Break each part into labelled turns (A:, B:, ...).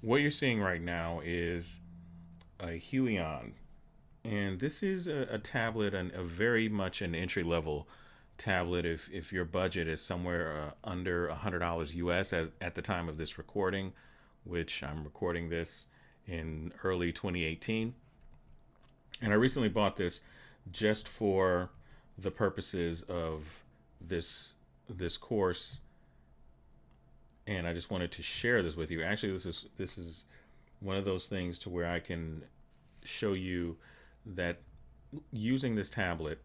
A: What you're seeing right now is a Huion, and this is a tablet and a very much an entry level tablet. If your budget is somewhere under $100 US at the time of this recording, which I'm recording this in early 2018, and I recently bought this just for the purposes of this course, and I just wanted to share this with you. Actually, this is one of those things to where I can show you that using this tablet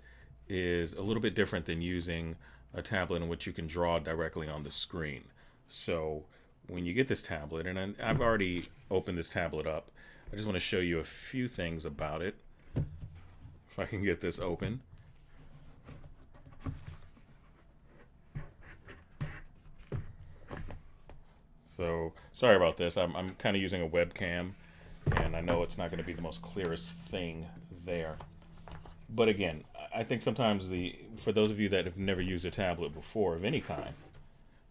A: is a little bit different than using a tablet in which you can draw directly on the screen. So when you get this tablet, and I've already opened this tablet up, I just want to show you a few things about it. If I can get this open. So sorry about this. I'm kind of using a webcam, and I know it's not going to be the most clearest thing there. But again, I think sometimes for those of you that have never used a tablet before of any kind,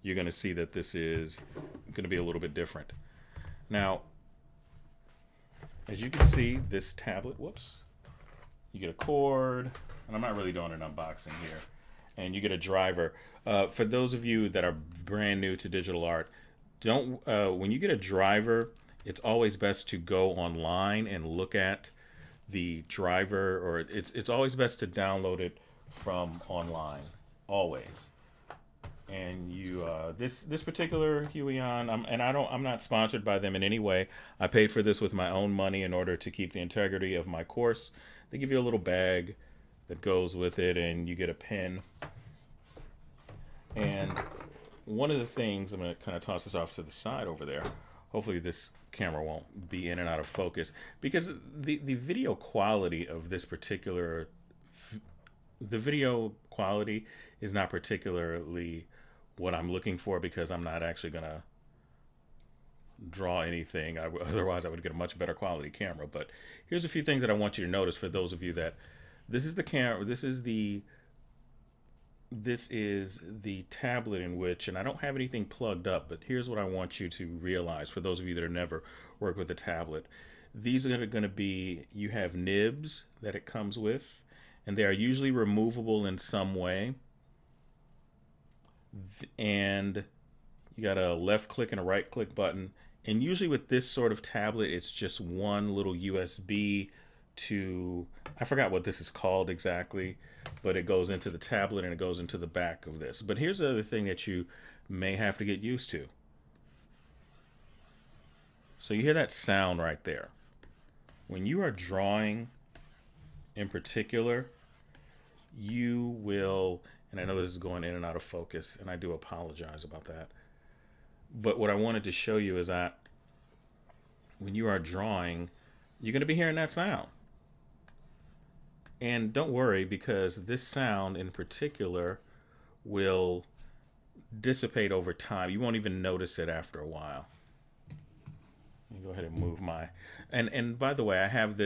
A: you're going to see that this is going to be a little bit different. Now, as you can see, this tablet, whoops, you get a cord, and I'm not really doing an unboxing here, and you get a driver. For those of you that are brand new to digital art, don't when you get a driver, it's always best to go online and look at the driver, or it's always best to download it from online, always. And you this particular Huion, I'm not sponsored by them in any way. I paid for this with my own money in order to keep the integrity of my course. They give you a little bag that goes with it, and you get a pen. And one of the things, I'm going to kind of toss this off to the side over there. Hopefully this camera won't be in and out of focus, because the video quality of this particular, the video quality is not particularly what I'm looking for, because I'm not actually going to draw anything. Otherwise I would get a much better quality camera. But here's a few things that I want you to notice for those of you that this is the camera, this is the tablet in which, and I don't have anything plugged up, but here's what I want you to realize for those of you that have never worked with a tablet. These are going to be, you have nibs that it comes with, and they are usually removable in some way. And you got a left click and a right click button. And usually with this sort of tablet, it's just one little USB to, I forgot what this is called exactly, but it goes into the tablet and it goes into the back of this. But here's the other thing that you may have to get used to. So you hear that sound right there. When you are drawing in particular, you will, and I know this is going in and out of focus, and I do apologize about that. But what I wanted to show you is that when you are drawing, you're going to be hearing that sound. And don't worry, because this sound in particular will dissipate over time. You won't even notice it after a while. Let me go ahead and move my, and by the way, I'm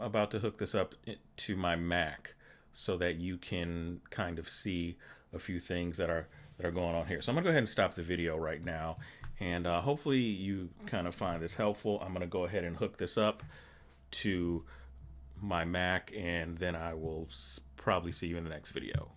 A: about to hook this up to my Mac so that you can kind of see a few things that are going on here. So I'm gonna go ahead and stop the video right now, and hopefully you kind of find this helpful. I'm gonna go ahead and hook this up to my Mac, and then I will probably see you in the next video.